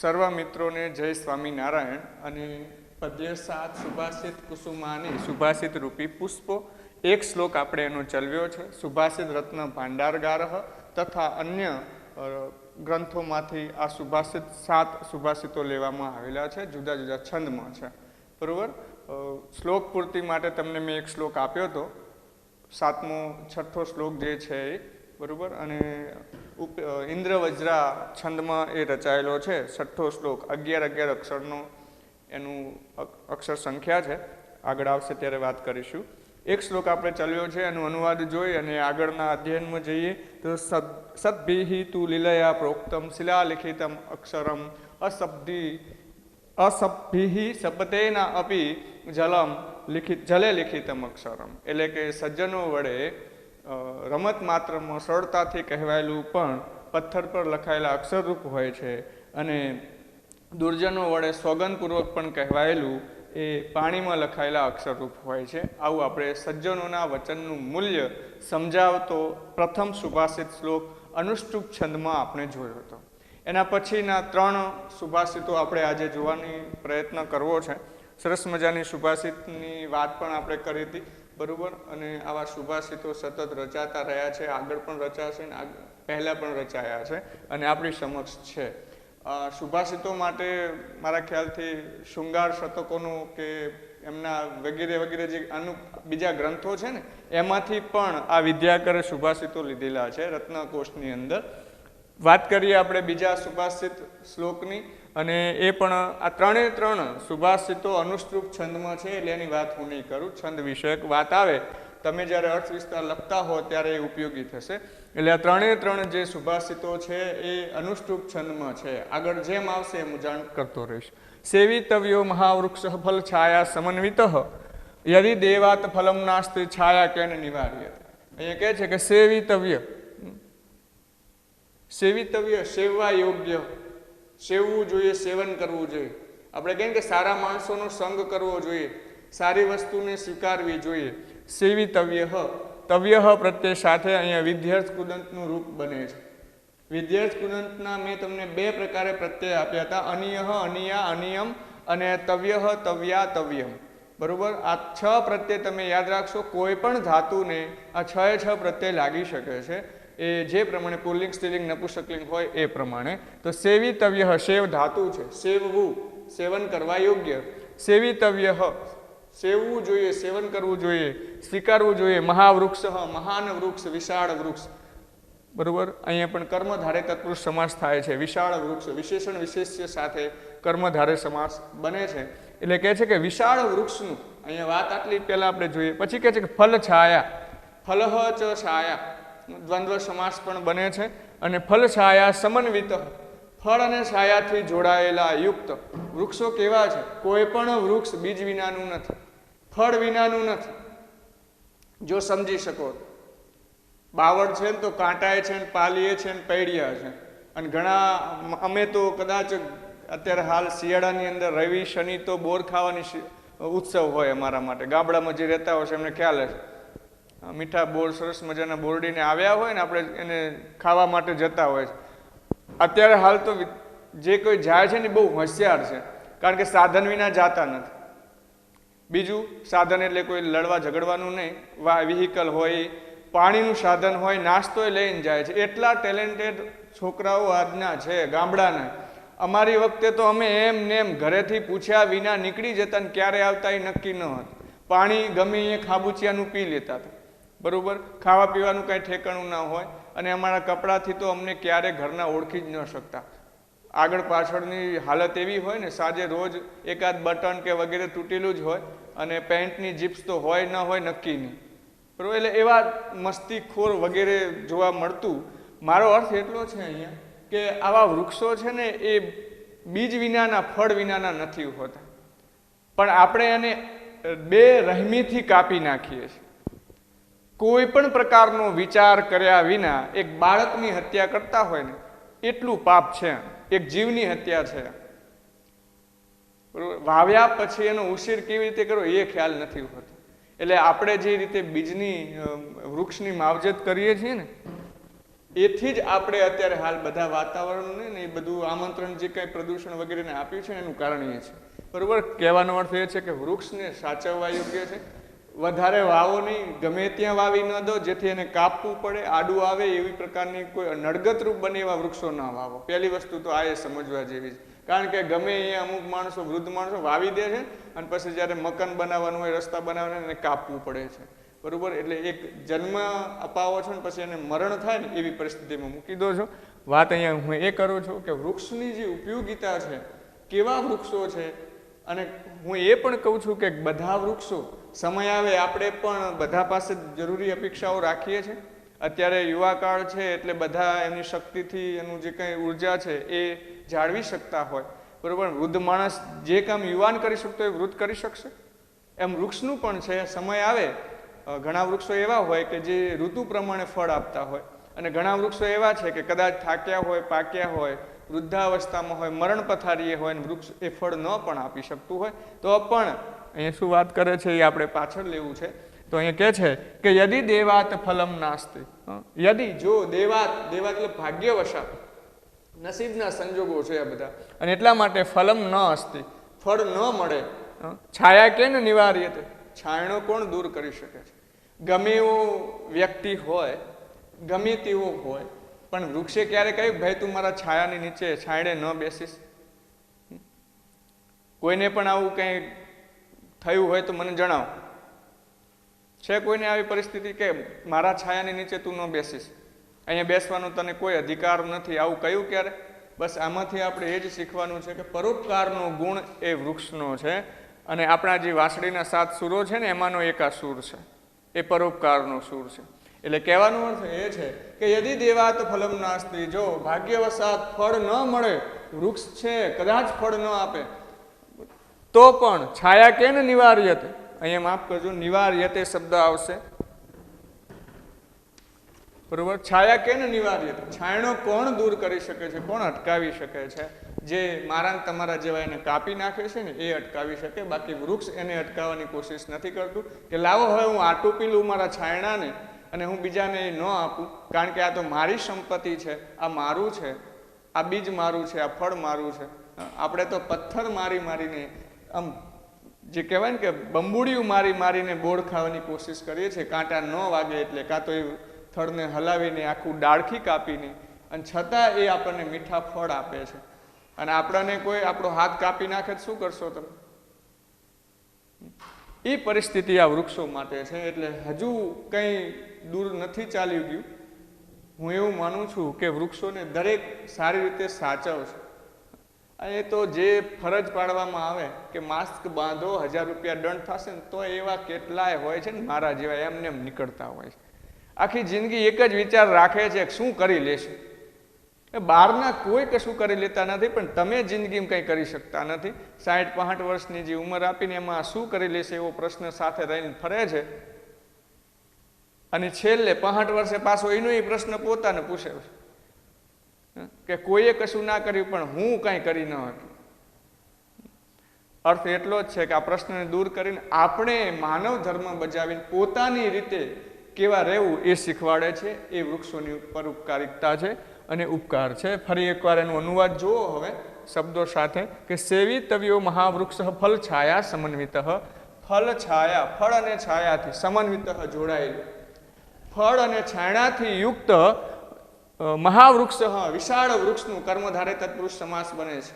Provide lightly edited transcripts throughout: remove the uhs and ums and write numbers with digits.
સર્વ મિત્રોને જય સ્વામિનારાયણ અને પદ્ય 7 સુભાષિત કુસુમાની સુભાષિત રૂપી પુષ્પો એક શ્લોક આપણે એનો ચલવ્યો છે. સુભાષિત રત્ન ભાંડારગારઃ તથા અન્ય ગ્રંથોમાંથી આ સુભાષિત 7 સુભાષિતો લેવામાં આવેલા છે, જુદા જુદા છંદમાં છે. બરોબર. શ્લોક પૂર્તિ માટે તમને મેં એક શ્લોક આપ્યો હતો, 7મો 6થો શ્લોક જે છે એ. બરોબર. અને ઇન્દ્રવજ્રા છંદમાં એ રચાયેલો છે. 6થો શ્લોક 11 અક્ષરનો એનું અક્ષર સંખ્યા છે. આગળ આવશે ત્યારે વાત કરીશું. એક શ્લોક આપણે ચલ્યો છે, એનો અનુવાદ જોઈ અને આગળના અધ્યયનમાં જઈએ તો સદ્ભિહિ તુ લીલયા પ્રોક્તમ શિલાલિખિતમ અક્ષરમ અસભ્ભિહિ સપતેના અપી જલે લિખિતમ અક્ષરમ. એટલે કે સજ્જનો વડે રમત માત્રમાં સરળતાથી કહેવાયેલું પણ પથ્થર પર લખાયેલા અક્ષરરૂપ હોય છે, અને દુર્જનો વડે સોગંદપૂર્વક પણ કહેવાયેલું એ પાણીમાં લખાયેલા અક્ષરરૂપ હોય છે. આવું આપણે સજ્જનોના વચનનું મૂલ્ય સમજાવતો પ્રથમ સુભાષિત શ્લોક અનુષ્ટુપ છંદમાં આપણે જોયો હતો. એના પછીના 3 સુભાષિતો આપણે આજે જોવાની પ્રયત્ન કરવો છે. સરસ મજાની સુભાષિતની વાત પણ આપણે કરી હતી. બરાબર. અને આવા સુભાષિતો સતત રચાતા રહ્યા છે, આગળ પણ રચાશે ને પહેલાં પણ રચાયા છે અને આપણી સમક્ષ છે. સુભાષિતો માટે મારા ખ્યાલથી શૃંગાર શતકોનું કે એમના વગેરે વગેરે જે બીજા ગ્રંથો છે ને, એમાંથી પણ આ વિદ્યાકરે સુભાષિતો લીધેલા છે રત્નકોશની અંદર. વાત કરીએ આપણે બીજા સુભાષિત શ્લોકની, અને એ પણ આ 3 સુભાષિતો અનુષ્ટુપ છંદમાં છે, એટલે એની વાત હું નહીં કરું. છંદ વિષયક વાત આવે તમે જ્યારે અર્થ વિસ્તાર લખતા હો ત્યારે એ ઉપયોગી થશે. એટલે આ 3 જે સુભાષિતો છે એ અનુષ્ટુપ છંદમાં છે. આગળ જેમ આવશે એમ જાણ કરતો રહીશ. સેવિતવ્યો મહાવૃક્ષ ફલ છાયા સમન્વિત યદિ દેવાત ફલમ નાસ્તિ છાયા કેન નિવાર્ય. અહીંયા કહે છે કે સેવિતવ્ય, સેવવા યોગ્ય, સેવવું જોઈએ, સેવન કરવું જોઈએ. આપણે કહીએ કે સારા માણસોનો સંગ કરવો જોઈએ, સારી વસ્તુને સ્વીકારવી જોઈએ. સેવિતવ્ય, તવ્ય પ્રત્યે સાથે અહીંયા વિધ્યર્થ કુદંતનું રૂપ બને છે. વિધ્યર્થ કુદંતના મેં તમને 2 પ્રકારે પ્રત્યય આપ્યા હતા, અનિયઃ, અનિયા, અનિયમ, અને તવ્યઃ, તવ્યા, તવ્યમ. બરોબર. આ 6 પ્રત્યય તમે યાદ રાખશો. કોઈ પણ ધાતુને આ 6 પ્રત્યય લાગી શકે છે, એ જે પ્રમાણે પુલ્લિંગ, સ્ત્રીલિંગ, નપુંસકલિંગ હોય એ પ્રમાણે. તો સેવિતવ્ય, સેવ ધાતુ છે, સેવવું, સેવન કરવા યોગ્ય. સેવિતવ્ય, સેવવું જોઈએ, સેવન કરવું જોઈએ, સ્વીકારવું જોઈએ. મહાવૃક્ષ, મહાન વૃક્ષ, વિશાળ વૃક્ષ. બરોબર. અહીંયા પણ કર્મધારે તત્પુરુષ સમાસ થાય છે. વિશાળ વૃક્ષ વિશેષણ વિશેષ્ય સાથે કર્મધારે સમાસ બને છે. એટલે કહે છે કે વિશાળ વૃક્ષનું અહીંયા વાત આટલી પહેલા આપણે જોઈએ. પછી કહે છે કે ફલ છાયા, ફલહ ચ છાયા, દ્વંદ્વ સમાસ પણ બને છે. અને ફલ છાયા સમન્વિત, ફળ અને છાયાથી જોડાયેલા યુક્ત. વૃક્ષો કેવા છે? કોઈ પણ વૃક્ષ બીજ વિનાનું નથી, ફળ વિનાનું નથી. જો સમજી શકો, બાવળ છે ને તો કાંટાએ છે ને પાલીએ છે ને પૈડિયા છે. અને ઘણા અમે તો કદાચ અત્યારે હાલ શિયાળાની અંદર રવિ શનિ તો બોર ખાવાની ઉત્સવ હોય અમારા માટે. ગામડામાં જે રહેતા હોય છે એમને ખ્યાલ હશે. મીઠા બોર સરસ મજાના બોરડીને આવ્યા હોય ને, આપણે એને ખાવા માટે જતા હોય છે. અત્યારે હાલ તો જે કોઈ જાય છે ને બહુ હોશિયાર છે, કારણ કે સાધન વિના જાતા નથી. બીજું, સાધન એટલે કોઈ લડવા ઝઘડવાનું નહીં, વ્હીકલ હોય, પાણીનું સાધન હોય, નાસ્તો લઈને જાય છે. એટલા ટેલેન્ટેડ છોકરાઓ આજના છે ગામડાના. અમારી વખતે તો અમે એમ ઘરેથી પૂછ્યા વિના નીકળી જતા ને ક્યારે આવતા એ નક્કી ન હતું. પાણી ગમે એ ખાબુચિયાનું પી લેતા હતા. બરોબર. ખાવા પીવાનું કાંઈ ઠેકાણું ના હોય. અને અમારા કપડાથી તો અમને ક્યારે ઘરના ઓળખી જ ન શકતા. આગળ પાછળની હાલત એવી હોય ને, સાંજે રોજ એકાદ બટન કે વગેરે તૂટેલું જ હોય, અને પેન્ટની જીપ્સ તો હોય ન હોય નક્કી નહીં. બરોબર. એટલે એવા મસ્તીખોર વગેરે જોવા મળતું. મારો અર્થ એટલો છે અહીંયા કે આવા વૃક્ષો છે ને એ બીજ વિનાના, ફળ વિનાના નથી હોતા, પણ આપણે એને 2 રહેમીથી કાપી નાખીએ છીએ. કોઈ પણ પ્રકારનો વિચાર કર્યા વિના એક બાળકની હત્યા કરતા હોય ને એટલું પાપ છે. એક જીવની હત્યા છે. બરોબર. વાવ્યા પછી એનો ઉછેર કેવી રીતે કરવો એ ખ્યાલ નથી હોતો. એટલે આપણે જે રીતે બીજની વૃક્ષની માવજત કરીએ છીએ ને, એથી જ આપણે અત્યારે હાલ બધા વાતાવરણને ને એ બધું આમંત્રણ જે કાંઈ પ્રદૂષણ વગેરેને આપ્યું છે એનું કારણ એ છે, બરાબર. કહેવાનો અર્થ એ છે કે વૃક્ષને સાચવવા યોગ્ય છે. વધારે વાવો નહીં, ગમે ત્યાં વાવી ન દો જેથી એને કાપવું પડે, આડું આવે એવી પ્રકારની કોઈ નડગતરૂપ બને એવા વૃક્ષો ના વાવો. પહેલી વસ્તુ તો આ એ સમજવા જેવી છે. કારણ કે ગમે એ અમુક માણસો, વૃદ્ધ માણસો વાવી દે છે અને પછી જ્યારે મકાન બનાવવાનું હોય, રસ્તા બનાવવાના એને કાપવું પડે છે, બરોબર. એટલે એક જન્મ અપાવો છો ને પછી એને મરણ થાય ને એવી પરિસ્થિતિમાં મૂકી દો છો. વાત અહીંયા હું એ કરું છું કે વૃક્ષની જે ઉપયોગિતા છે, કેવા વૃક્ષો છે, અને હું એ પણ કહું છું કે બધા વૃક્ષો સમય આવે આપણે પણ બધા પાસે જરૂરી અપેક્ષાઓ રાખીએ છીએ. અત્યારે યુવાકાળ છે એટલે બધા એમની શક્તિથી એનું જે કંઈ ઉર્જા છે એ જાળવી શકતા હોય, બરોબર. વૃદ્ધ માણસ જે કામ યુવાન કરી શકતો હોય વૃદ્ધ કરી શકશે, એમ વૃક્ષનું પણ છે. સમય આવે ઘણા વૃક્ષો એવા હોય કે જે ઋતુ પ્રમાણે ફળ આપતા હોય, અને ઘણા વૃક્ષો એવા છે કે કદાચ થાક્યા હોય, પાક્યા હોય, વૃદ્ધાવસ્થામાં હોય, મરણ પથારીએ હોય, અને વૃક્ષ એ ફળ ન પણ આપી શકતું હોય તો પણ અહીંયા શું વાત કરે છે એ આપણે પાછળ લેવું છે. તો અહીંયા કહે છે કે યદિ દેવાત ફલમ નાસ્તિ, યદિ જો દેવાત, દેવાત એટલે ભાગ્યવશાત, નસીબના સંજોગો છે આ બધા, અને એટલા માટે ફલમ ન અસ્તિ, ફળ ન મળે, છાયા કેન નિવાર્યતે, છાયણો કોણ દૂર કરી શકે છે. ગમે એવો વ્યક્તિ હોય, ગમે તેવો હોય, પણ વૃક્ષે ક્યારે કહ્યું ભાઈ તું મારા છાયાની નીચે છાંયડે ન બેસીશ? કોઈને પણ આવું કંઈ થયું હોય તો મને જણાવો. છે કોઈને આવી પરિસ્થિતિ કે મારા છાયાની નીચે તું ન બેસીશ, અહીંયા બેસવાનો તને કોઈ અધિકાર નથી, આવું કહ્યું ક્યારે? બસ આમાંથી આપણે એ જ શીખવાનું છે કે પરોપકારનો ગુણ એ વૃક્ષનો છે, અને આપણા જે વાંસળીના 7 સૂરો છે ને એમાંનો એક આ સૂર છે, એ પરોપકારનો સૂર છે. એટલે કહેવાનો અર્થ એ છે કે યદિ દેવાત ફલમ નાસ્તિ, જો ભાગ્યવશાત ફળ ન મળે, વૃક્ષ છે કદાચ ફળ ન આપે, તો પણ છાયા કેન નિવાર્યતે, અહીંયા માફ કરજો, નિવાર્યતે શબ્દ આવશે, બરોબર. છાયા કેન નિવાર્યતે, છાયણો કોણ દૂર કરી શકે છે, કોણ અટકાવી શકે છે? જે મારા તમારા જેવા એને કાપી નાખે છે ને એ અટકાવી શકે, બાકી વૃક્ષ એને અટકાવવાની કોશિશ નથી કરતું કે લાવો હવે હું આટું પી લઉં મારા છાયણાને અને હું બીજાને ન આપું, કારણ કે આ તો મારી સંપત્તિ છે, આ મારું છે, આ બીજ મારું છે, આ ફળ મારું છે. આપણે તો પથ્થર મારી મારીને, આમ જે કહેવાય ને કે બંબુડિયું મારી મારીને બોળ ખાવાની કોશિશ કરીએ છીએ, કાંટા ન વાગે એટલે, કાં તો એ થડને હલાવીને આખું ડાળખી કાપીને, અને છતાં એ આપણને મીઠા ફળ આપે છે. અને આપણને કોઈ આપણો હાથ કાપી નાખે શું કરશો તમે? એ પરિસ્થિતિ આ વૃક્ષો માટે છે. એટલે હજુ કંઈ દૂર નથી ચાલ્યું ગયું. હું એવું માનું છું કે વૃક્ષોને દરેક સારી રીતે સાચવશે. એ તો જે ફરજ પાડવામાં આવે કે માસ્ક બાંધો, 1000 રૂપિયા દંડ થશે ને, તો એવા કેટલાય હોય છે ને મારા જેવા એમને એમ નીકળતા હોય છે. આખી જિંદગી એક જ વિચાર રાખે છે કે શું કરી લેશે. બહારના કોઈ કશું કરી લેતા નથી, પણ તમે જિંદગીમાં કંઈ કરી શકતા નથી. 60-65 વર્ષની જે ઉંમર આપીને એમાં શું કરી લેશે એવો પ્રશ્ન સાથે રહીને ફરે છે, અને છેલ્લે 65 વર્ષે પાછો એનો એ પ્રશ્ન પોતાને પૂછે છે કે કોઈએ કશું ના કર્યું પણ હું કાંઈ કરી ન શક્યું. અર્થ એટલો જ છે કે આ પ્રશ્નને દૂર કરીને આપણે માનવ ધર્મ બજાવીને પોતાની રીતે કેવા રહેવું એ શીખવાડે છે. એ વૃક્ષોની પરોપકારિકતા છે અને ઉપકાર છે. ફરી એકવાર એનો અનુવાદ જુઓ હવે શબ્દો સાથે કે સેવિતવ્યો મહાવૃક્ષ ફલ છાયા સમન્વિત, ફલ છાયા, ફળ અને છાયાથી, સમન્વિત જોડાયેલું, ફળ અને છાયાથી યુક્ત મહાવૃક્ષ, વિશાળ વૃક્ષનું, કર્મધારે તત્પુરુષ સમાસ બને છે.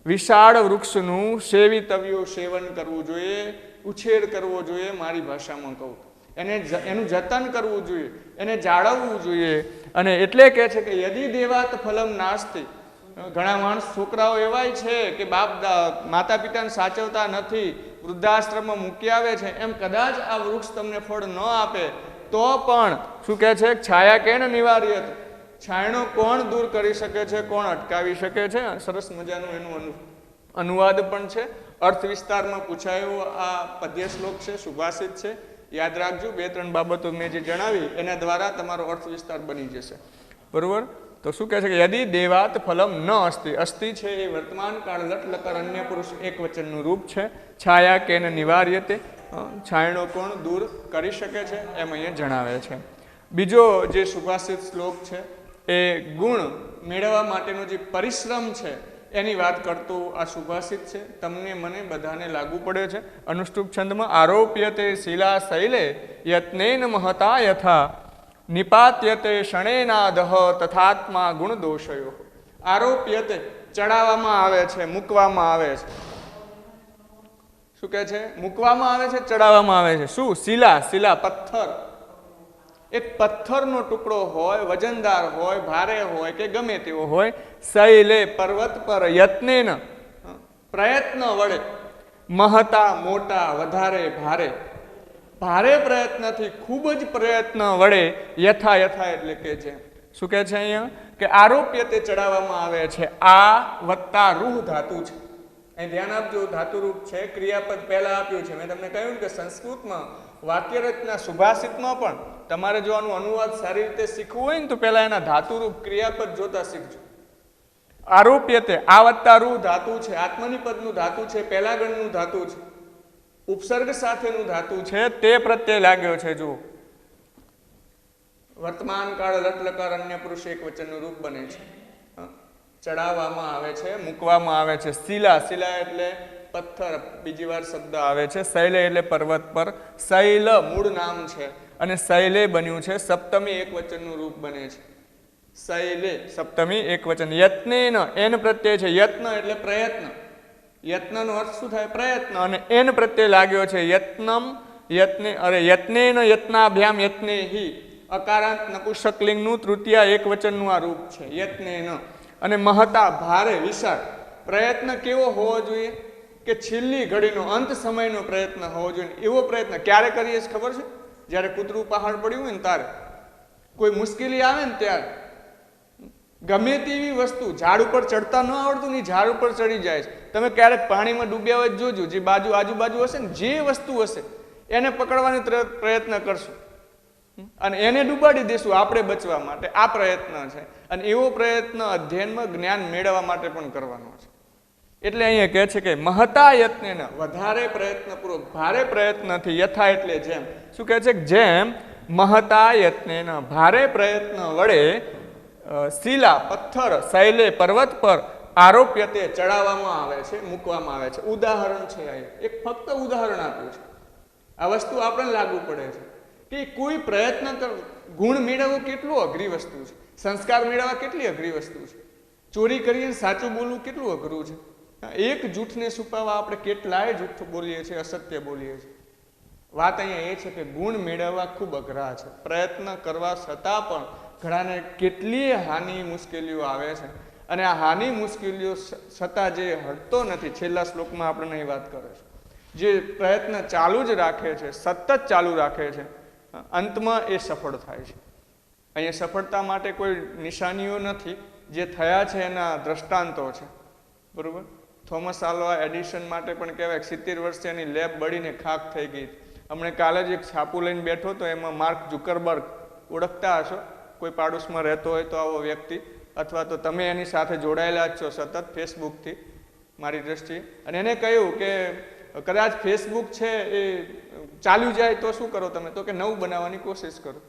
વિશાળ વૃક્ષનું સેવિતવ્યો, સેવન કરવું જોઈએ, ઉછેર કરવો જોઈએ. મારી ભાષામાં કહું એનું જતન કરવું જોઈએ, એને જાળવવું જોઈએ. અને એટલે કહે છે કે યદિ દેવાત ફલમ નાસ્તિ. ઘણા માણસ, છોકરાઓ એવાય છે કે માતા પિતાને સાચવતા નથી, વૃદ્ધાશ્રમમાં મૂકી આવે છે, એમ કદાચ આ વૃક્ષ તમને ફળ ન આપે તો પણ શું કહે છે? છાયા કેન નિવાર્યતે, છાયણો કોણ દૂર કરી શકે છે, કોણ અટકાવી શકે છે? સરસ મજાનું એનું અનુવાદ પણ છે. અર્થ વિસ્તારમાં પૂછાયો આ પદ્ય શ્લોક છે, સુભાષિત છે. યાદ રાખજો, 2-3 બાબતો મેં જે જણાવી એના દ્વારા તમારો અર્થ વિસ્તાર બની જશે, બરોબર. તો શું કહે છે કે યદિ દેવાત ફલમ ન અસ્તિ, અસ્તિ છે એ વર્તમાન કાળ લટ લકાર અન્ય પુરુષ એક વચનનું રૂપ છે. છાયા કેન નિવાર્યતે, છાયણો કોણ દૂર કરી શકે છે એમ અહીંયા જણાવે છે. બીજો જે સુભાષિત શ્લોક છે એ ગુણ મેળવવા માટેનો જે પરિશ્રમ છે એની વાત કરતું આ સુભાષિત છે. તમને મને બધાને લાગુ પડે છે. અનુષ્ટુપ છંદમાં આરોપ્યતે શિલા શૈલે યત્નેન મહતા યથા નિપાત્યતે ક્ષણેનાદહ તથાત્મા ગુણ દોષયો. આરોપ્યતે ચડાવવામાં આવે છે, મૂકવામાં આવે છે. શું કહે છે? મૂકવામાં આવે છે, ચડાવવામાં આવે છે. શું? શિલા. શિલા પથ્થર. એક પથ્થરનો ટુકડો હોય, વજનદાર હોય, ભારે હોય કે ગમે તેવો હોય, શૈલે પર્વત પર યત્નેન પ્રયત્ન વડે મહતા મોટા વધારે ભારે ભારે પ્રયત્નથી ખૂબ જ પ્રયત્ન વડે યથા યથા એટલે કે જેમ. શું કહે છે અહીંયા? કે આરોપ્ય તે ચડાવવામાં આવે છે. આ વત્તા રૂહ ધાતુ છે. અહીં ધ્યાન આપજો, ધાતુરૂપ છે. ક્રિયાપદ પહેલા આપ્યું છે. મેં તમને કહ્યું કે સંસ્કૃતમાં વાક્ય રચના સુભાષિતમાં પણ તમારે જો આનું અનુવાદ સારી રીતે શીખવું હોય ને તો પહેલા એના ધાતુરૂપ ક્રિયાપદ જોતા શીખજો. આરોપ્યતે આ વત્તા રૂહ ધાતુ છે, આત્મની પદનું ધાતુ છે, પહેલા ગણનું ધાતુ છે, ઉપસર્ગ સાથેનું ધાતુ છે, તે પ્રત્યે લાગ્યો છે. જુઓ, વર્તમાન કાળ લટલકાર અન્ય પુરુષ એક વચનનું રૂપ બને છે. ચડાવવામાં આવે છે, મૂકવામાં આવે છે. શિલા. શિલા એટલે પથ્થર. બીજી વાર શબ્દ આવે છે. શૈલે એટલે પર્વત પર. શૈલ મૂળ નામ છે અને શૈલે બન્યું છે સપ્તમી એક વચનનું રૂપ બને છે. શૈલે સપ્તમી એક વચન. યત્નેન એન પ્રત્યે છે. યત્ન એટલે પ્રયત્ન. યત્નનો અર્થ શું થાય? પ્રયત્ન. અને એન પ્રત્યે લાગ્યો છે. યત્નમ યત્ને યત્નેન યત્નાભ્યામ યત્નેહિ. અકારાંત નપુંસકલિંગનું તૃતીય એક વચનનું આ રૂપ છે. યત્નેન. અને મહતા ભારે વિશાળ. પ્રયત્ન કેવો હોવો જોઈએ? કે છેલ્લી ઘડીનો અંત સમયનો પ્રયત્ન હોવો જોઈએ. એવો પ્રયત્ન ક્યારે કરીએ છીએ ખબર છે? જ્યારે કૂતરું પહાડ પડ્યું હોય ને ત્યારે, કોઈ મુશ્કેલી આવે ને ત્યારે. ગમે તેવી વસ્તુ, ઝાડ ઉપર ચડતા ન આવડતું ને ઝાડ ઉપર ચડી જાય છે. તમે ક્યારેક પાણીમાં ડૂબ્યા હોય જોજો, જે આજુબાજુ હશે ને જે વસ્તુ હશે એને પકડવાનો પ્રયત્ન કરશું અને એને ડૂબાડી દેશું આપણે બચવા માટે. આ પ્રયત્ન છે. અને એવો પ્રયત્ન અધ્યયનમાં જ્ઞાન મેળવવા માટે પણ કરવાનો છે. એટલે અહીંયા કહે છે કે મહતા યત્નેન વધારે પ્રયત્નપૂર્વક, ભારે પ્રયત્નથી. યથા એટલે જેમ. શું કહે છે? જેમ મહતા યત્નેન ભારે પ્રયત્ન વડે શિલા પથ્થર શૈલે પર્વત પર આરોપ્યતે ચડાવવામાં આવે છે, મૂકવામાં આવે છે. ઉદાહરણ છે આ એક, ફક્ત ઉદાહરણ આપ્યું છે. આ વસ્તુ આપણને લાગુ પડે છે કે કોઈ પ્રયત્ન ગુણ મેળવવો કેટલું અઘરી વસ્તુ છે. સંસ્કાર મેળવવા કેટલી અઘરી વસ્તુ છે. ચોરી કરીને સાચું બોલવું કેટલું અઘરું છે. એક જૂઠને છુપાવવા આપણે કેટલાય જૂઠ બોલીએ છીએ, અસત્ય બોલીએ છીએ. વાત અહીંયા એ છે કે ગુણ મેળવવા ખૂબ અઘરા છે. પ્રયત્ન કરવા છતાં પણ ઘણાને કેટલીય હાનિ મુશ્કેલીઓ આવે છે. અને આ હાનિ મુશ્કેલીઓ છતાં જે હટતો નથી, છેલ્લા શ્લોકમાં આપણને એ વાત કરે છે, જે પ્રયત્ન ચાલુ જ રાખે છે, સતત ચાલુ રાખે છે, અંતમાં એ સફળ થાય છે. અહીંયા સફળતા માટે કોઈ નિશાનીઓ નથી. જે થયા છે એના દ્રષ્ટાંતો છે. બરોબર. થોમસ આલ્વા એડિશન માટે પણ કહેવાય 70 વર્ષે એની લેબ બળીને ખાક થઈ ગઈ. હમણે કાલે જ એક છાપું લઈને બેઠો તો એમાં માર્ક ઝુકરબર્ગ, ઓળખતા હશો, કોઈ પાડોશમાં રહેતો હોય તો આવો વ્યક્તિ, અથવા તો તમે એની સાથે જોડાયેલા જ છો સતત ફેસબુકથી મારી દ્રષ્ટિએ. અને એને કહ્યું કે કદાચ ફેસબુક છે એ ચાલ્યું જાય તો શું કરો તમે? તો કે નવું બનાવવાની કોશિશ કરો.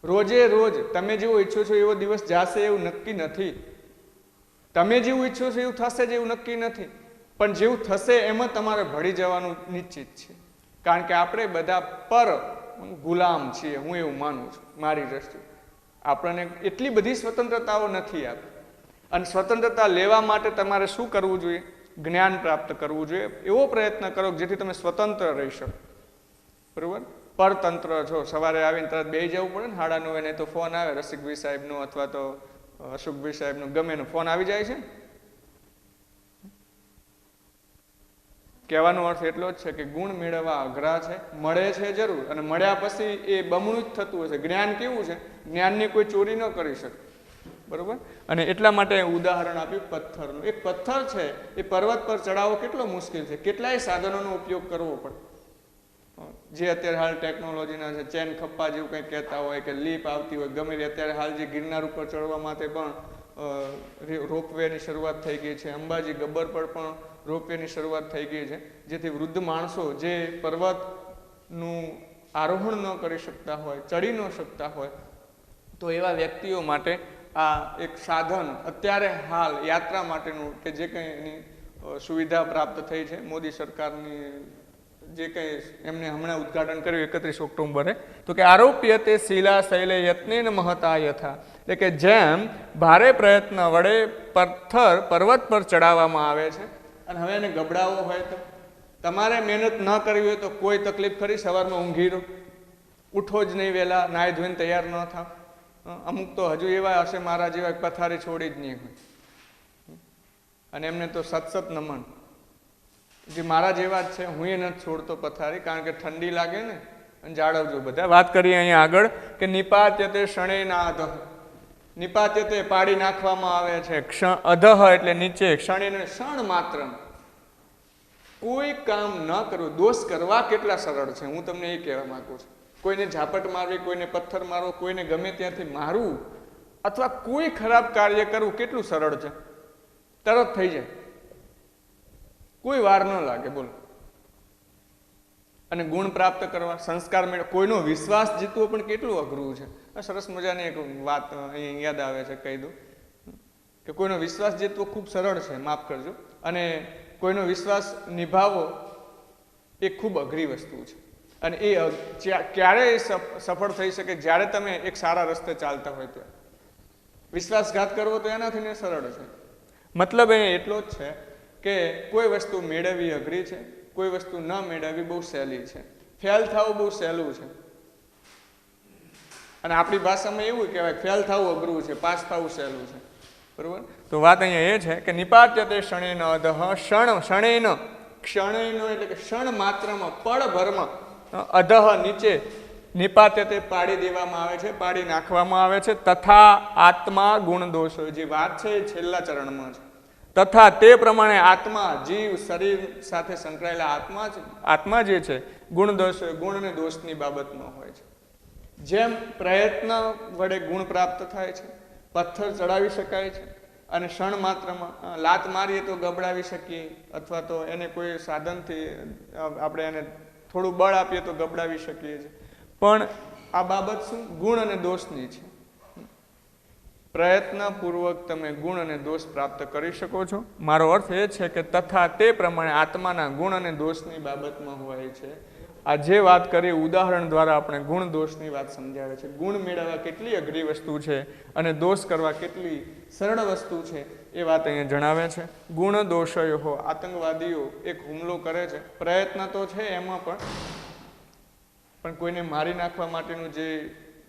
રોજે રોજ તમે જેવું ઈચ્છો છો એવો દિવસ જશે એવું નક્કી નથી. તમે જેવું ઈચ્છો છો એવું થશે જ એવું નક્કી નથી. પણ જેવું થશે એમાં તમારે ભળી જવાનું નિશ્ચિત છે. કારણ કે આપણે બધા પર ગુલામ છીએ. હું એવું માનું છું મારી દ્રષ્ટિએ. આપણને એટલી બધી સ્વતંત્રતાઓ નથી આપી. અને સ્વતંત્રતા લેવા માટે તમારે શું કરવું જોઈએ? જ્ઞાન પ્રાપ્ત કરવું જોઈએ. એવો પ્રયત્ન કરો જેથી તમે સ્વતંત્ર રહી શકો. બરોબર. પરતંત્ર છો. સવારે આવીને તરત બેસી જવું પડે ને 9:30 ને તો ફોન આવે રસિકભાઈ સાહેબનો અથવા તો અશોકભાઈ સાહેબનો, ગમે એનો ફોન આવી જાય છે. કહેવાનો અર્થ એટલો જ છે કે ગુણ મેળવવા અઘરા છે. મળે છે જરૂર, અને મળ્યા પછી એ બમણું જ થતું હશે. જ્ઞાન કેવું છે? જ્ઞાનની કોઈ ચોરી ન કરી શકે. બરોબર. અને એટલા માટે ઉદાહરણ આપ્યું પથ્થરનું. એક પથ્થર છે એ પર્વત પર ચડાવવો કેટલો મુશ્કેલ છે. કેટલાય સાધનોનો ઉપયોગ કરવો પડે. જે અત્યારે હાલ ટેકનોલોજીના છે, ચેન ખપ્પા જેવું કંઈક કહેતા હોય કે લીપ આવતી હોય, ગમે તે. અત્યારે હાલ જે ગિરનાર ઉપર ચડવા માટે પણ રોપવેની શરૂઆત થઈ ગઈ છે. અંબાજી ગબ્બર પર પણ રોપવેની શરૂઆત થઈ ગઈ છે. જેથી વૃદ્ધ માણસો જે પર્વતનું આરોહણ ન કરી શકતા હોય, ચડી ન શકતા હોય, તો એવા વ્યક્તિઓ માટે આ એક સાધન અત્યારે હાલ યાત્રા માટેનું કે જે કંઈ એની સુવિધા પ્રાપ્ત થઈ છે મોદી સરકારની, જે કંઈ એમને હમણાં ઉદ્ઘાટન કર્યું 31 ઓક્ટોબરે, તો કે આરોપ્યતે શિલા શૈલે યત્નેન મહતા યથા, એટલે કે જેમ ભારે પ્રયત્ન વડે પથ્થર પર્વત પર ચડાવવામાં આવે છે, અને હવે એને ગબડાવવો હોય તો તમારે મહેનત ન કરવી હોય તો કોઈ તકલીફ ખરી? સવારમાં ઊંઘી રહો, ઉઠો જ નહીં વહેલા, નાહી ધોઈને તૈયાર ન થાવ. અમુક તો હજુ એવા હશે મારા જેવા પથારી છોડી જ નહીં હોય, અને એમને તો સતસત નમન, જે મારા જેવા જ છે. હું એ નથી છોડતો પથારી, કારણ કે ઠંડી લાગે ને, અને જાળવજો બધા. વાત કરીએ અહીંયા આગળ કે નિપાત્યતે ક્ષણેના અધઃ, નિપાત્યતે પાડી નાખવામાં આવે છે, અધઃ એટલે નીચે, ક્ષણેને ક્ષણ માત્ર, કોઈ કામ ન કરવું. દોષ કરવા કેટલા સરળ છે, હું તમને એ કહેવા માંગુ છું. કોઈને ઝાપટ મારવી, કોઈને પથ્થર મારવો, કોઈને ગમે ત્યાંથી મારવું, અથવા કોઈ ખરાબ કાર્ય કરવું કેટલું સરળ છે, તરત થઈ જાય, કોઈ વાર ન લાગે. બોલો. અને ગુણ પ્રાપ્ત કરવા, સંસ્કાર મેળવવા, કોઈનો વિશ્વાસ જીતવો પણ કેટલું અઘરું છે. સરસ મજાની એક વાત અહીં યાદ આવે છે, કહી દઉં કે કોઈનો વિશ્વાસ જીતવો ખૂબ સરળ છે, માફ કરજો, અને કોઈનો વિશ્વાસ નિભાવવો એ ખૂબ અઘરી વસ્તુ છે. અને એ ક્યારેય સફળ થઈ શકે જ્યારે તમે એક સારા રસ્તે ચાલતા હોય ત્યારે. વિશ્વાસઘાત કરવો તો એનાથી ને સરળ છે. મતલબ એ એટલો જ છે કે કોઈ વસ્તુ મેળવવી અઘરી છે, કોઈ વસ્તુ ન મેળવવી બહુ સહેલી છે, ફેલ થવું બહુ સહેલું છે. અને આપણી ભાષામાં એવું કહેવાય ફેલ થવું અઘરું છે, પાસ થવું સહેલું છે. બરોબર. તો વાત અહીંયા એ છે કે નિપાત્યતે ક્ષણેન અધઃ, ક્ષણેન, એટલે કે ક્ષણ માત્રમાં, પળભરમાં, અધઃ નીચે, નિપાત્યતે પાડી દેવામાં આવે છે, પાડી નાખવામાં આવે છે. તથા આત્મા ગુણ દોષો, જે વાત છે એ છેલ્લા ચરણમાં છે. તથા તે પ્રમાણે આત્મા, જીવ, શરીર સાથે સંકળાયેલા આત્મા જે છે, ગુણ દોષ, ગુણ અને દોષની બાબતમાં હોય છે. જેમ પ્રયત્ન વડે ગુણ પ્રાપ્ત થાય છે, પથ્થર ચડાવી શકાય છે, અને ક્ષણ માત્રમાં લાત મારીએ તો ગબડાવી શકીએ, અથવા તો એને કોઈ સાધનથી આપણે એને થોડું બળ આપીએ તો ગબડાવી શકીએ છીએ. પણ આ બાબત શું? ગુણ અને દોષની છે. પ્રયત્નપૂર્વક તમે ગુણ અને દોષ પ્રાપ્ત કરી શકો છો. મારો અર્થ એ છે કે તથા તે પ્રમાણે આત્માના ગુણ અને દોષની બાબતમાં હોય છે. આ જે વાત કરી ઉદાહરણ દ્વારા આપણે ગુણ દોષની વાત સમજાવે છે. ગુણ મેળવવા કેટલી અઘરી વસ્તુ છે અને દોષ કરવા કેટલી સરળ વસ્તુ છે એ વાત અહીંયા જણાવે છે. ગુણ દોષયો, આતંકવાદીઓ એક હુમલો કરે છે, પ્રયત્ન તો છે એમાં પણ કોઈને મારી નાખવા માટેનું જે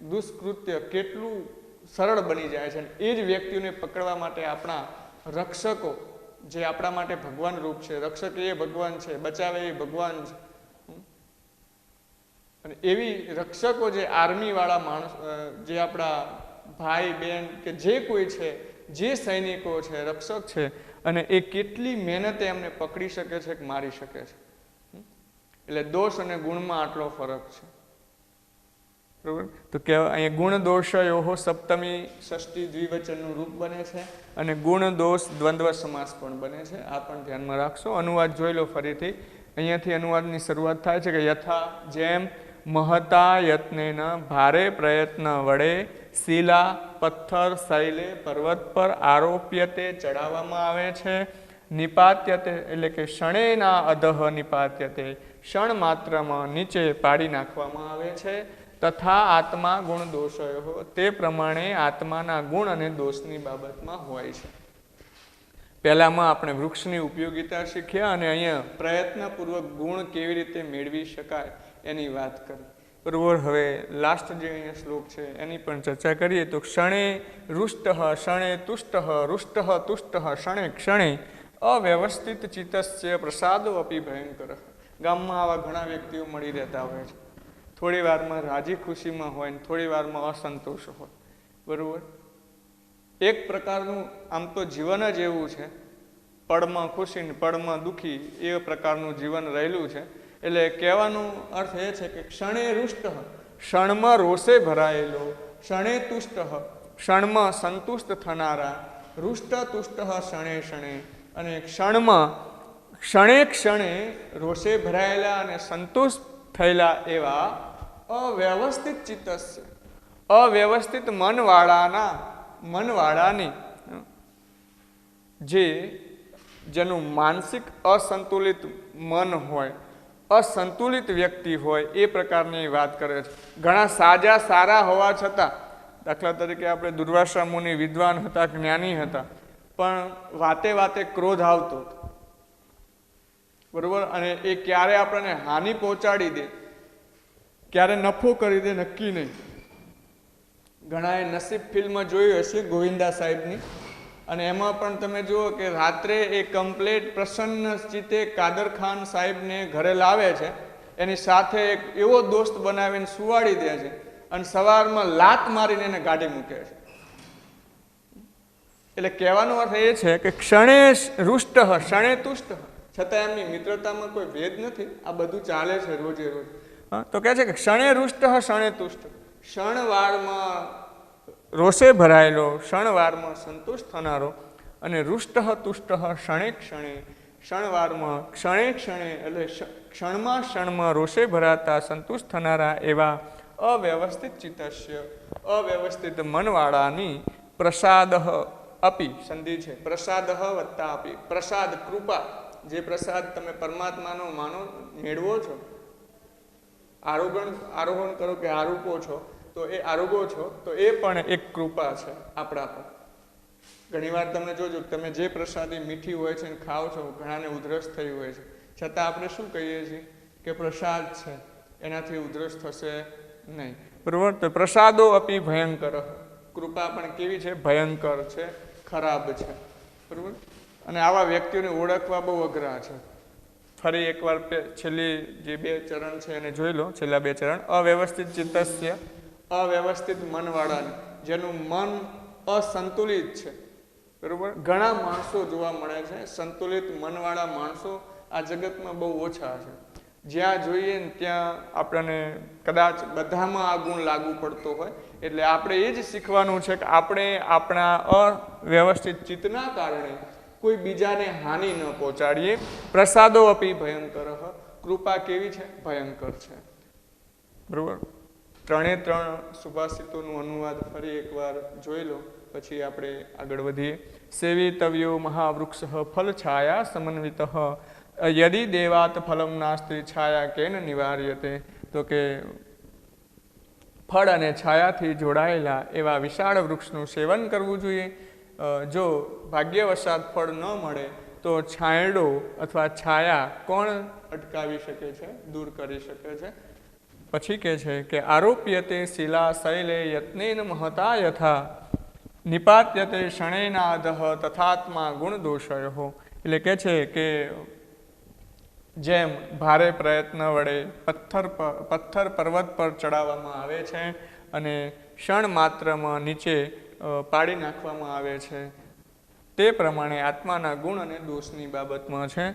દુષ્કૃત્ય કેટલું સરળ બની જાય છે. એ જ વ્યક્તિઓને પકડવા માટે આપણા રક્ષકો, જે આપણા માટે ભગવાન રૂપ છે, રક્ષક એ ભગવાન છે, બચાવે એ ભગવાન છે, અને એવી રક્ષકો જે આર્મી વાળા માણસ, જે આપણા ભાઈ બહેન કે જે કોઈ છે, જે સૈનિકો છે, રક્ષક છે, અને એ કેટલી મહેનતે એમને પકડી શકે છે કે મારી શકે છે. એટલે દોષ અને ગુણમાં આટલો ફરક છે. બરોબર. તો કહેવાય અહીંયા ગુણ દોષયો સપ્તમી ષષ્ઠી દ્વિવચનનું રૂપ બને છે, અને ગુણ દોષ દ્વંદ્વ સમાસ પણ બને છે. આ પણ ધ્યાનમાં રાખશો. અનુવાદ જોઈ લો ફરીથી. અહીંયાથી અનુવાદની શરૂઆત થાય છે કે યથા, જેમ, મહતા યત્નેન, ભારે પ્રયત્ન વડે, શિલા પથ્થર શૈલે પર્વત પર આરોપ્યતે ચડાવવામાં આવે છે, નિપાત્યતે એટલે કે ક્ષણેના અધઃ નિપાત્યતે, ક્ષણ માત્રમાં નીચે પાડી નાખવામાં આવે છે, તથા આત્મા ગુણ દોષયો, તે પ્રમાણે આત્માના ગુણ અને દોષની બાબતમાં હોય છે. પહેલામાં આપણે વૃક્ષની ઉપયોગિતા શીખ્યા, અને અહીંયા પ્રયત્નપૂર્વક ગુણ કેવી રીતે મેળવી શકાય એની વાત કરી. બરોબર. હવે લાસ્ટ જે અહીંયા શ્લોક છે એની પણ ચર્ચા કરીએ. તો ક્ષણે રુષ્ટ, ક્ષણે તુષ્ટ, રુષ્ટ તુષ્ટ, ક્ષણે ક્ષણે અવ્યવસ્થિત ચિત્તસ્ય પ્રસાદો અપી ભયંકર. ગામમાં આવા ઘણા વ્યક્તિઓ મળી રહેતા હોય છે. થોડી વારમાં રાજી ખુશીમાં હોય ને થોડી વારમાં અસંતોષ હોય. બરોબર. એક પ્રકારનું આમ તો જીવન જ એવું છે, પળમાં ખુશી ને પળમાં દુઃખી, એ પ્રકારનું જીવન રહેલું છે. એટલે કહેવાનો અર્થ એ છે કે ક્ષણે રુષ્ટ, ક્ષણમાં રોષે ભરાયેલો, ક્ષણે તુષ્ટ, ક્ષણમાં સંતુષ્ટ થનારા, રુષ્ટ તુષ્ટ ક્ષણે ક્ષણે, અને ક્ષણમાં ક્ષણે ક્ષણે રોષે ભરાયેલા અને સંતુષ્ટ થયેલા એવા અવ્યવસ્થિત ચિત્તસ્ય, અવ્યવસ્થિત મનવાળાની જેનું માનસિક અસંતુલિત મન હોય, અસંતુલિત વ્યક્તિ હોય, એ પ્રકારની વાત કરે છે. ઘણા સારા હોવા છતાં, દાખલા તરીકે આપણે દુર્વાસા મુનિ વિદ્વાન હતા, જ્ઞાની હતા, પણ વાતે વાતે ક્રોધ આવતો હતો, બરોબર, અને એ ક્યારે આપણને હાનિ પહોંચાડી દે, ક્યારે નફો કરી દે, નક્કી નહીં. ઘણાએ નસીબ ફિલ્મ જોઈ હશે ગોવિંદા સાહેબની, અને એમાં પણ તમે જુઓ કે રાત્રે એ કમ્પ્લેટ પ્રસન્ન ચિત્તે કાદર ખાન સાહેબને ઘરે લાવે છે, એની સાથે એક એવો દોસ્ત બનાવીને સુવાડી દે છે, અને સવારમાં લાત મારીને એને ગાડી મૂકે છે. એટલે કહેવાનો અર્થ એ છે કે ક્ષણે રૂષ્ટ ક્ષણે તુષ્ટ, છતાં એમની મિત્રતામાં કોઈ ભેદ નથી. આ બધું ચાલે છે રોજે રોજ. તો કહે છે કે ક્ષણે રૂષ્ટ ક્ષણે તુષ્ટ, ક્ષણવારમાં રોષે ભરાયેલો, ક્ષણવારમાં સંતુષ્ટ થનારો, અને રૂષ્ટ તુષ્ટ ક્ષણે ક્ષણે, ક્ષણવારમાં ક્ષણે ક્ષણે એટલે ક્ષણમાં રોષે ભરાતા સંતુષ્ટ થનારા એવા અવ્યવસ્થિત ચિત્તસ્ય, અવ્યવસ્થિત મનવાળાની પ્રસાદ અપી, સંધિ છે, પ્રસાદ વત્તા અપી, પ્રસાદ કૃપા, જે પ્રસાદ તમે પરમાત્માનો માનો મેળવો છો, આરોહણ કરો કે આરોપો છો, તો એ આરોગો છો, તો એ પણ એક કૃપા છે આપણા પર. ઘણીવાર તમે જોજો, તમે જે પ્રસાદી મીઠી હોય છે ખાઓ છો, ઘણાને ઉધરસ થઈ હોય છે, છતાં આપણે શું કહીએ છીએ કે પ્રસાદ છે, એનાથી ઉધરસ થશે નહીં, બરોબર. તો પ્રસાદો અપી ભયંકર, કૃપા પણ કેવી છે? ભયંકર છે, ખરાબ છે, બરોબર. અને આવા વ્યક્તિઓને ઓળખવા બહુ અઘરા છે. ફરી એકવાર છેલ્લી જે 2 ચરણ છે એને જોઈ લો, છેલ્લા 2 ચરણ. અવ્યવસ્થિત ચિત્તસ્ય, અવ્યવસ્થિત મનવાળાને, જેનું મન અસંતુલિત છે, બરોબર. ઘણા માણસો જોવા મળે છે સંતુલિત મનવાળા માણસો આ જગતમાં બહુ ઓછા છે. જ્યાં જોઈએ ને ત્યાં આપણને કદાચ બધામાં આ ગુણ લાગુ પડતો હોય. એટલે આપણે એ જ શીખવાનું છે કે આપણે આપણા અવ્યવસ્થિત ચિત્તના કારણે કોઈ બીજાને હાનિ ન પહોંચાડીએ. પ્રસાદો અપી ભયંકર, કૃપા કેવી છે? ભયંકર છે, બરોબર. 3 સુભાષિતોનું અનુવાદ ફરી એકવાર જોઈ લો, પછી આપણે આગળ વધીએ. સેવિતવ્યો મહાવૃક્ષ ફલ છાયા સમન્વિત, યદિ દેવાત ફલમ નાસ્તિ છાયા કેન નિવાર્યતે. તો કે ફળ અને છાયાથી જોડાયેલા એવા વિશાળ વૃક્ષનું સેવન કરવું જોઈએ. જો ભાગ્યવશાત ફળ ન મળે તો છાંયડો અથવા છાયા કોણ અટકાવી શકે છે, દૂર કરી શકે છે? પછી કહે છે કે આરોપ્યતે શિલા શૈલે યત્નેન મહતા યથા નિપાત્યતે ક્ષણેનાદઃ તથાત્મા ગુણ દોષયો. એટલે કહે છે કે જેમ ભારે પ્રયત્ન વડે પથ્થર પર્વત પર ચડાવવામાં આવે છે અને ક્ષણ માત્રમાં નીચે પાડી નાખવામાં આવે છે, તે પ્રમાણે આત્માના ગુણ અને દોષની બાબતમાં છે.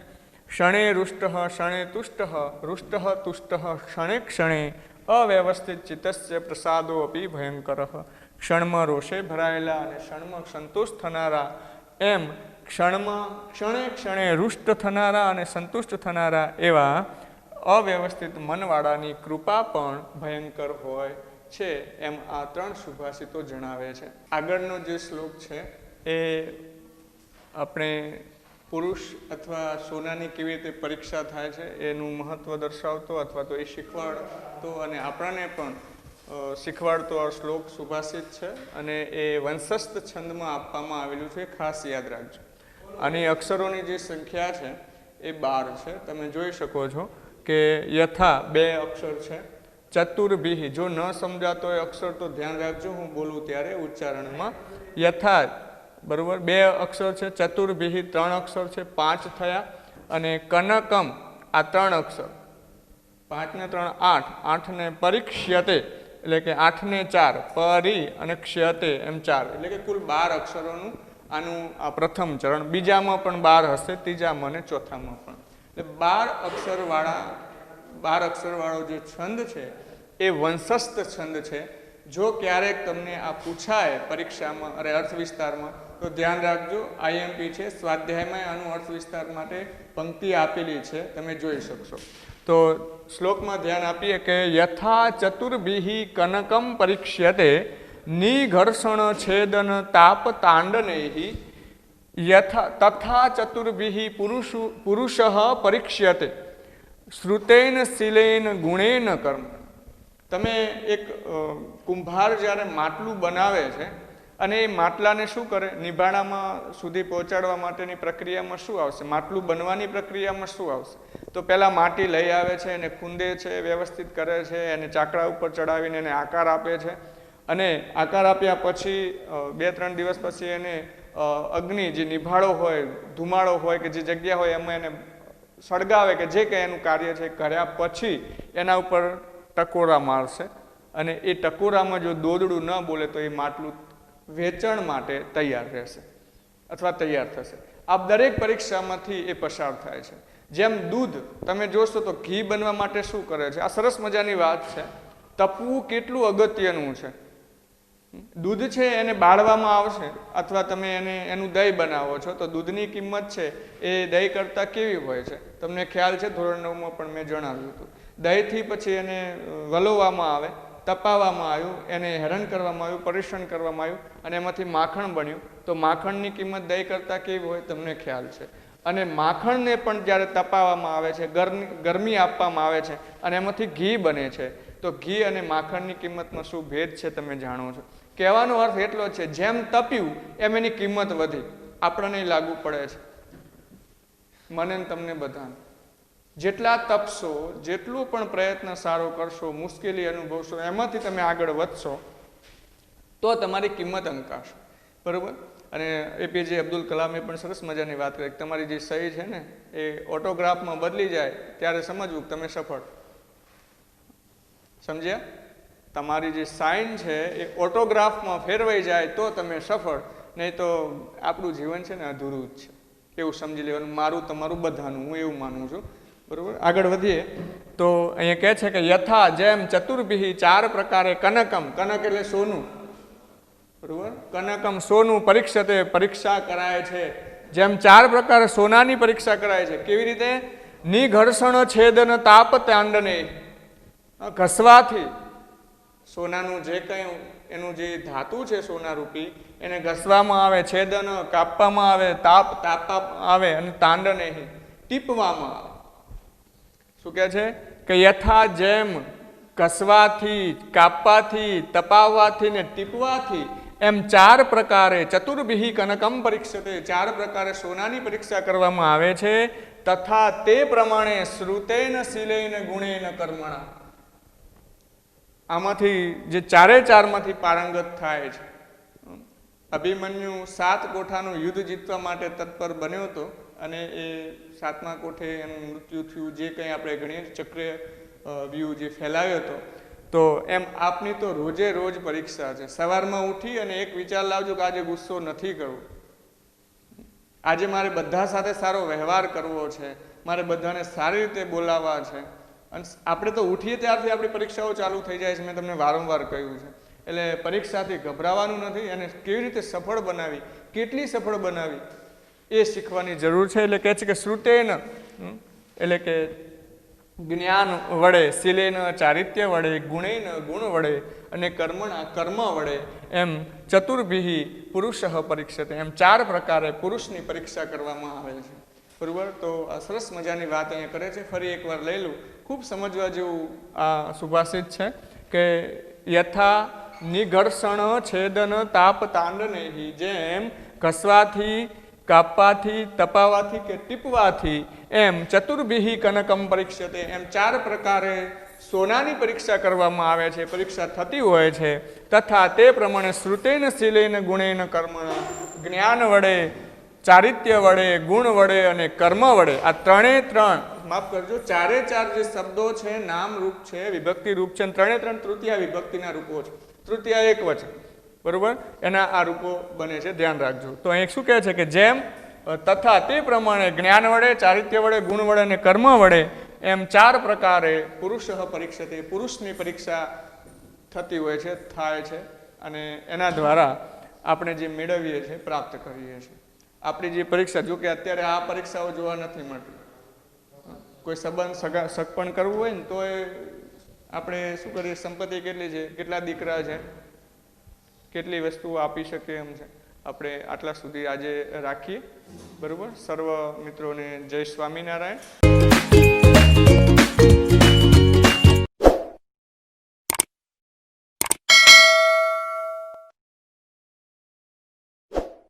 ક્ષણે રૂષ્ટ ક્ષણે તુષ્ટ, રૂષ્ટ તુષ્ટ ક્ષણે ક્ષણે, અવ્યવસ્થિત ચિત્તસ્ય પ્રસાદો અપી ભયંકર. ક્ષણમાં રોષે ભરાયેલા અને ક્ષણમાં સંતુષ્ટ થનારા, એમ ક્ષણે ક્ષણે રૂષ્ટ થનારા અને સંતુષ્ટ થનારા એવા અવ્યવસ્થિત મનવાળાની કૃપા પણ ભયંકર હોય છે. એમ આ 3 સુભાષિતો જણાવે છે. આગળનો જે શ્લોક છે એ આપણે પુરુષ અથવા સોનાની કેવી રીતે પરીક્ષા થાય છે એનું મહત્વ દર્શાવતો અથવા તો એ શીખવાડતો અને આપણને પણ શીખવાડતો આ શ્લોક સુભાષિત છે. અને એ વંશસ્થ છંદમાં આપવામાં આવેલું છે, ખાસ યાદ રાખજો. આની અક્ષરોની જે સંખ્યા છે એ 12 છે. તમે જોઈ શકો છો કે યથા 2 અક્ષર છે, ચતુર્ભિઃ, જો ન સમજાતો એ અક્ષર તો ધ્યાન રાખજો હું બોલું ત્યારે ઉચ્ચારણમાં. યથા, બરોબર, 2 અક્ષર છે, ચતુર્ભિઃ 3 અક્ષર છે, 5 થયા. અને કનકમ આ 3 અક્ષર, 5 ને 3 8, 8 ને પરીક્ષ્યતે એટલે કે 8 ને 4, પરી અને ક્ષયતે એમ 4, એટલે કે કુલ 12 અક્ષરોનું આનું આ પ્રથમ ચરણ. બીજામાં પણ 12 હશે, ત્રીજામાં અને ચોથામાં પણ. એટલે 12 અક્ષરવાળો જે છંદ છે એ વંશસ્થ છંદ છે. જો ક્યારેક તમને આ પૂછાય પરીક્ષામાં અરે અર્થ વિસ્તારમાં તો ધ્યાન રાખજો, IMP છે. સ્વાધ્યાયમાં આનું અર્થ વિસ્તાર માટે પંક્તિ આપેલી છે, તમે જોઈ શકશો. તો શ્લોકમાં ધ્યાન આપીએ કે યથા ચતુર્ભિઃ કનકમ પરીક્ષ્યતે નિઘર્ષણ છેદન તાપ તાંડનૈઃ યથા તથા ચતુર્ભિઃ પુરુષઃ પરીક્ષ્યતે શ્રુતેન શીલેન ગુણેન કર્મ. તમે એક કુંભાર જ્યારે માટલું બનાવે છે અને એ માટલાને શું કરે, નિભાણામાં સુધી પહોંચાડવા માટેની પ્રક્રિયામાં શું આવશે, માટલું બનવાની પ્રક્રિયામાં શું આવશે? તો પહેલાં માટી લઈ આવે છે, એને ખૂંદે છે, વ્યવસ્થિત કરે છે, એને ચાકડા ઉપર ચડાવીને એને આકાર આપે છે, અને આકાર આપ્યા પછી 2-3 દિવસ પછી એને અગ્નિ, જે નિભાળો હોય, ધુમાડો હોય કે જે જગ્યા હોય એમાં એને સળગાવે કે જે કંઈ એનું કાર્ય છે કર્યા પછી એના ઉપર ટકોરા મારશે, અને એ ટકોરામાં જો દોદડું ન બોલે તો એ માટલું વેચાણ માટે તૈયાર રહેશે અથવા તૈયાર થશે. આ દરેક પરીક્ષામાંથી એ પસાર થાય છે. જેમ દૂધ તમે જોશો તો ઘી બનવા માટે શું કરે છે, આ સરસ મજાની વાત છે. તપવું કેટલું અગત્યનું છે. દૂધ છે એને બાળવામાં આવશે અથવા તમે એનું દહીં બનાવો છો તો દૂધની કિંમત છે એ દહીં કરતાં કેવી હોય છે, તમને ખ્યાલ છે, ધોરણ 9માં પણ મેં જણાવ્યું હતું. દહીંથી પછી એને વલોવામાં આવે, તપાવવામાં આવ્યું, એને હેરાન કરવામાં આવ્યું, પરેશાન કરવામાં આવ્યું, અને એમાંથી માખણ બન્યું. તો માખણની કિંમત દહીં કરતાં કેવી હોય તમને ખ્યાલ છે. અને માખણને પણ જ્યારે તપાવવામાં આવે છે, ગરમી આપવામાં આવે છે અને એમાંથી ઘી બને છે, તો ઘી અને માખણની કિંમતમાં શું ભેદ છે તમે જાણો છો. કહેવાનો અર્થ એટલો છે, જેમ તપ્યું એમ એની કિંમત વધી. આપણને લાગુ પડે છે, મને તમને બધાને. જેટલા તપશો, જેટલું પણ પ્રયત્ન સારો કરશો, મુશ્કેલી અનુભવશો, એમાંથી તમે આગળ વધશો તો તમારી કિંમત અંકાશે. બરાબર? અને એપીજે અબ્દુલ કલામે પણ સરસ મજાની વાત કરી, તમારી જે સહી છે ને એ ઓટોગ્રાફમાં બદલી જાય ત્યારે સમજવું કે તમે સફળ. સમજ્યા? તમારી જે સાઇન છે એ ઓટોગ્રાફમાં ફેરવાઈ જાય તો તમે સફળ, નહીં તો આપણું જીવન છે ને અધૂરું જ છે એવું સમજી લેવાનું. મારું, તમારું, બધાનું, હું એવું માનું છું. બરાબર? આગળ વધીએ તો અહીંયા કહે છે કે યથા, જેમ ચતુર્ભિઃ 4 પ્રકારે કનકમ, કનક એટલે સોનું, બરાબર, કનકમ સોનું, પરીક્ષતે પરીક્ષા કરાય છે. જેમ 4 પ્રકારે સોનાની પરીક્ષા કરાય છે. કેવી રીતે? નિઘર્ષણ છેદન તાપ તાંડને, ઘસવાથી સોનાનું જે કંઈ એનું જે ધાતુ છે સોનારૂપી એને ઘસવામાં આવે, છેદન કાપવામાં આવે, તાપ તાપવામાં આવે, અને તાંડને ટીપવામાં આવે. શું કહે છે કે યથા, જેમ ઘસવાથી, કાપવાથી, તપાવવાથી ને ટીપવાથી, એમ 4 પ્રકારે ચતુર્ભિઃ કનકમ પરીક્ષતે, 4 પ્રકારે સોનાની પરીક્ષા કરવામાં આવે છે. તથા તે પ્રમાણે શ્રુતેન શીલેન ગુણેન કર્મણા, આમાંથી જે 4માંથી પારંગત થાય છે. અભિમન્યુ 7 કોઠાનું યુદ્ધ જીતવા માટે તત્પર બન્યો હતો અને એ 7મા કોઠે એનું મૃત્યુ થયું, જે કંઈ આપણે ગણીએ ચક્ર વ્યૂહ જે ફેલાયો હતો. તો એમ આપની તો રોજે રોજ પરીક્ષા છે. સવારમાં ઉઠી અને એક વિચાર લાવજો કે આજે ગુસ્સો નથી કરવો, આજે મારે બધા સાથે સારો વ્યવહાર કરવો છે, મારે બધાને સારી રીતે બોલાવવા છે. અને આપણે તો ઉઠીએ ત્યારથી આપણી પરીક્ષાઓ ચાલુ થઈ જાય છે, મેં તમને વારંવાર કહ્યું છે. એટલે પરીક્ષાથી ગભરાવાનું નથી, અને કેવી રીતે સફળ બનાવી, કેટલી સફળ બનાવી એ શીખવાની જરૂર છે. એટલે કહે છે કે શ્રુતેન એટલે કે જ્ઞાન વડે, શીલેન ચારિત્ર્ય વડે, ગુણેન ગુણ વડે, અને કર્મણા કર્મ વડે, એમ ચતુર્ભિઃ પુરુષઃ પરીક્ષતે, એમ 4 પ્રકારે પુરુષની પરીક્ષા કરવામાં આવે છે. બરાબર? તો આ સરસ મજાની વાત અહીંયા કરે છે. ફરી એકવાર લઈ લઉં, ખૂબ સમજવા જેવું આ સુભાષિત છે કે યથા નિઘર્ષણ છેદન તાપ તાંડનૈઃ, જેમ ઘસવાથી, કાપવાથી, તપાવવાથી કે ટીપવાથી, એમ ચતુર્ભિઃ કનકમ પરીક્ષતે, એમ 4 પ્રકારે સોનાની પરીક્ષા કરવામાં આવે છે, પરીક્ષા થતી હોય છે. તથા તે પ્રમાણે શ્રુતેન શીલેન ગુણેન કર્મણા, જ્ઞાન વડે, ચારિત્ર્ય વડે, ગુણ વડે અને કર્મ વડે, આ 3 માફ કરજો, 4 જે શબ્દો છે, નામ રૂપ છે, વિભક્તિ રૂપ છે, 3 તૃતીયા વિભક્તિના રૂપો છે. તૃતીયા એકવચન, બરોબર, એના આ રૂપો બને છે, ધ્યાન રાખજો. તો અહીં શું કહે છે કે જેમ તથા તે પ્રમાણે જ્ઞાન વડે, ચારિત્ર્ય વડે, ગુણ વડે અને કર્મ વડે, એમ 4 પ્રકારે પુરુષઃ પરીક્ષતે, પુરુષની પરીક્ષા થતી હોય છે, થાય છે, અને એના દ્વારા આપણે જે મેળવીએ છીએ, પ્રાપ્ત કરીએ છીએ. આપણી જે પરીક્ષા, જો કે અત્યારે આ પરીક્ષાઓ જોવા નથી મળતી, કોઈ સંબંધ સગપણ કરવું હોય ને તો આપણે શું કરીએ, સંપત્તિ કેટલી છે, કેટલા દીકરા છે, કેટલી વસ્તુઓ આપી શકે એમ છે. આપણે આટલા સુધી આજે રાખીએ. બરાબર. સર્વ મિત્રોને જય સ્વામિનારાયણ.